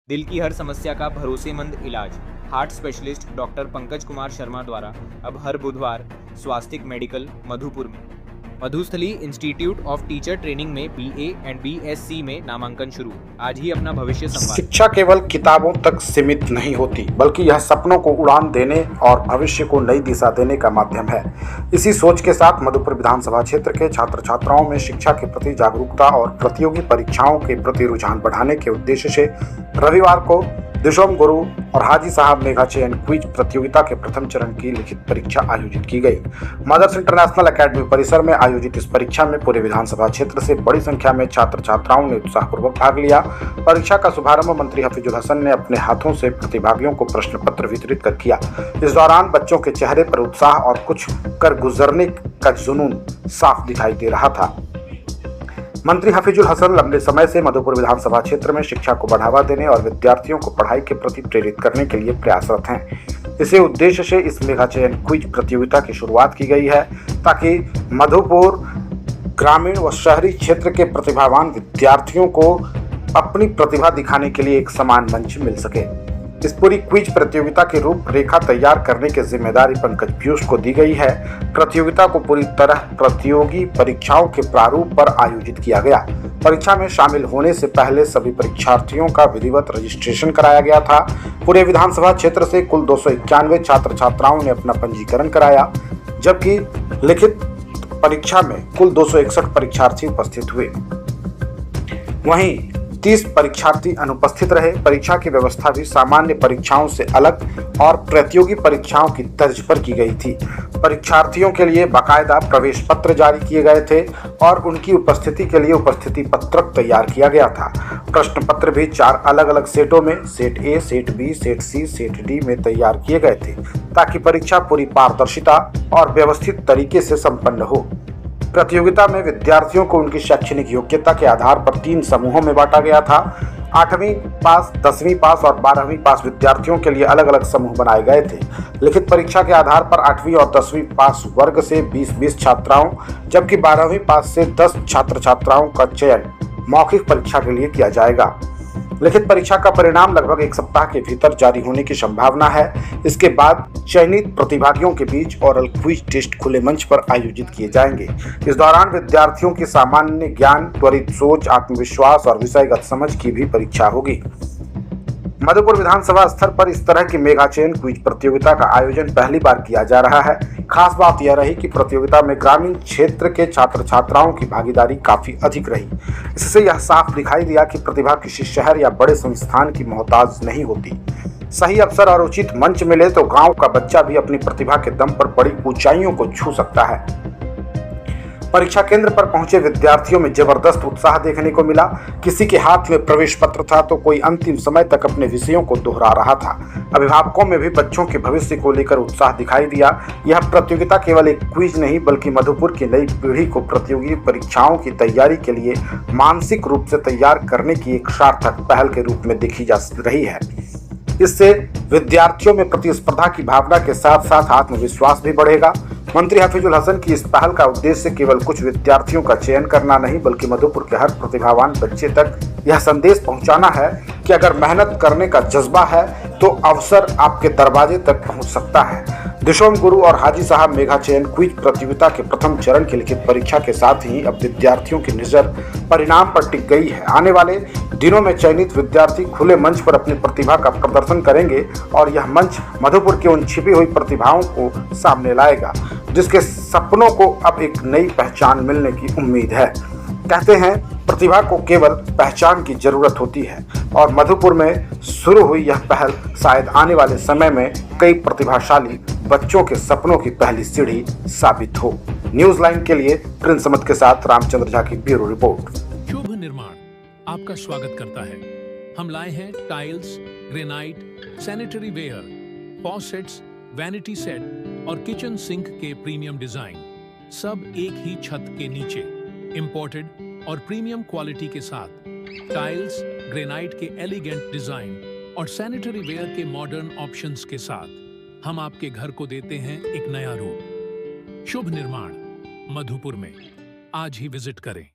दिल की हर समस्या का भरोसेमंद इलाज heart specialist doctor Pankaj Kumar Sharma द्वारा अब हर बुधवार स्वास्तिक मेडिकल मधुपुर में। Madhusthali institute of teacher training में BA एंड BSc में नामांकन शुरू। आज ही अपना भविष्य संवार। शिक्षा केवल किताबों तक सीमित नहीं होती, बल्कि यह सपनों को उड़ान देने और भविष्य को नई दिशा देने का माध्यम है। इसी सोच के साथ मधुपुर विधानसभा क्षेत्र के छात्र छात्राओं में शिक्षा के प्रति जागरूकता और प्रतियोगी परीक्षाओं के प्रति रुझान बढ़ाने के उद्देश्य से रविवार को दिशोम गुरु और हाजी साहब मेगा चयन क्विज प्रतियोगिता के प्रथम चरण की लिखित परीक्षा आयोजित की गई। मदर्स इंटरनेशनल एकेडमी परिसर में आयोजित इस परीक्षा में पूरे विधानसभा क्षेत्र से बड़ी संख्या में छात्र छात्राओं ने उत्साहपूर्वक भाग लिया। परीक्षा का शुभारंभ मंत्री हफीजुल हसन ने अपने हाथों से प्रतिभागियों को प्रश्न पत्र वितरित कर किया। इस दौरान बच्चों के चेहरे पर उत्साह और कुछ कर गुजरने का जुनून साफ दिखाई दे रहा था। मंत्री हफीजुल हसन लंबे समय से मधुपुर विधानसभा क्षेत्र में शिक्षा को बढ़ावा देने और विद्यार्थियों को पढ़ाई के प्रति प्रेरित करने के लिए प्रयासरत हैं। इसी उद्देश्य से इस मेगा चयन क्विज प्रतियोगिता की शुरुआत की गई है, ताकि मधुपुर ग्रामीण व शहरी क्षेत्र के प्रतिभावान विद्यार्थियों को अपनी प्रतिभा दिखाने के लिए एक समान मंच मिल सके। इस पूरी क्विज प्रतियोगिता की रूपरेखा तैयार करने की जिम्मेदारी पंकज पीयूष को दी गई है। प्रतियोगिता को पूरी तरह प्रतियोगी परीक्षाओं के प्रारूप पर आयोजित किया गया। परीक्षा में शामिल होने से पहले सभी परीक्षार्थियों का विधिवत रजिस्ट्रेशन कराया गया था। पूरे विधानसभा क्षेत्र से कुल 291 छात्र छात्राओं ने अपना पंजीकरण कराया, जबकि लिखित परीक्षा में कुल 261 परीक्षार्थी उपस्थित हुए। वहीं 30 परीक्षार्थी अनुपस्थित रहे। परीक्षा की व्यवस्था भी सामान्य परीक्षाओं से अलग और प्रतियोगी परीक्षाओं की तर्ज पर की गई थी। परीक्षार्थियों के लिए बाकायदा प्रवेश पत्र जारी किए गए थे और उनकी उपस्थिति के लिए उपस्थिति पत्रक तैयार किया गया था। प्रश्न पत्र भी 4 अलग अलग सेटों में set A, set B, set C, set D में तैयार किए गए थे, ताकि परीक्षा पूरी पारदर्शिता और व्यवस्थित तरीके से संपन्न हो। प्रतियोगिता में विद्यार्थियों को उनकी शैक्षणिक योग्यता के आधार पर 3 समूहों में बांटा गया था। 8वीं पास, 10वीं पास और 12वीं पास विद्यार्थियों के लिए अलग अलग समूह बनाए गए थे। लिखित परीक्षा के आधार पर 8वीं और 10वीं पास वर्ग से 20-20 छात्राओं, जबकि 12वीं पास से 10 छात्र छात्राओं का चयन मौखिक परीक्षा के लिए किया जाएगा। लिखित परीक्षा का परिणाम लगभग 1 सप्ताह के भीतर जारी होने की संभावना है। इसके बाद चयनित प्रतिभागियों के बीच ओरल क्विज टेस्ट खुले मंच पर आयोजित किए जाएंगे। इस दौरान विद्यार्थियों की सामान्य ज्ञान, त्वरित सोच, आत्मविश्वास और विषयगत समझ की भी परीक्षा होगी। मधुपुर विधानसभा स्तर पर इस तरह की मेगा चयन क्विज प्रतियोगिता का आयोजन पहली बार किया जा रहा है। खास बात यह रही कि प्रतियोगिता में ग्रामीण क्षेत्र के छात्र छात्राओं की भागीदारी काफी अधिक रही। इससे यह साफ दिखाई दिया कि प्रतिभा किसी शहर या बड़े संस्थान की मोहताज नहीं होती। सही अवसर और उचित मंच मिले तो गांव का बच्चा भी अपनी प्रतिभा के दम पर बड़ी ऊंचाइयों को छू सकता है। परीक्षा केंद्र पर पहुंचे विद्यार्थियों में जबरदस्त उत्साह देखने को मिला। किसी के हाथ में प्रवेश पत्र था तो कोई अंतिम समय तक अपने विषयों को दोहरा रहा था। अभिभावकों में भी बच्चों के भविष्य को लेकर उत्साह दिखाई दिया। यह प्रतियोगिता केवल एक क्विज नहीं, बल्कि मधुपुर की नई पीढ़ी को प्रतियोगी परीक्षाओं की तैयारी के लिए मानसिक रूप से तैयार करने की एक सार्थक पहल के रूप में देखी जा रही है। इससे विद्यार्थियों में प्रतिस्पर्धा की भावना के साथ साथ आत्मविश्वास भी बढ़ेगा। मंत्री हफीजुल हसन की इस पहल का उद्देश्य केवल कुछ विद्यार्थियों का चयन करना नहीं, बल्कि मधुपुर के हर प्रतिभावान बच्चे तक यह संदेश पहुंचाना है कि अगर मेहनत करने का जज्बा है तो अवसर आपके दरवाजे तक पहुंच सकता है। दिशोम गुरु और हाजी साहब मेगा चयन क्विज प्रतियोगिता के प्रथम चरण की लिखित परीक्षा के साथ ही अब विद्यार्थियों की नजर परिणाम पर टिक गई है। आने वाले दिनों में चयनित विद्यार्थी खुले मंच पर अपनी प्रतिभा का प्रदर्शन करेंगे और यह मंच मधुपुर की उन छिपी हुई प्रतिभाओं को सामने लाएगा, जिसके सपनों को अब एक नई पहचान मिलने की उम्मीद है। कहते हैं प्रतिभा को केवल पहचान की जरूरत होती है, और मधुपुर में शुरू हुई यह पहल शायद आने वाले समय में कई प्रतिभाशाली बच्चों के सपनों की पहली सीढ़ी साबित हो। न्यूज लाइन के लिए प्रिंस समद के साथ रामचंद्र झा की ब्यूरो रिपोर्ट। शुभ निर्माण आपका स्वागत करता है। हम लाए हैं tiles, granite, sanitary ware, faucets, vanity set और किचन सिंक के प्रीमियम डिजाइन, सब एक ही छत के नीचे इंपोर्टेड और प्रीमियम क्वालिटी के साथ। टाइल्स, ग्रेनाइट के एलिगेंट डिजाइन और सैनिटरी वेयर के मॉडर्न ऑप्शंस के साथ हम आपके घर को देते हैं एक नया रूप। शुभ निर्माण मधुपुर में आज ही विजिट करें।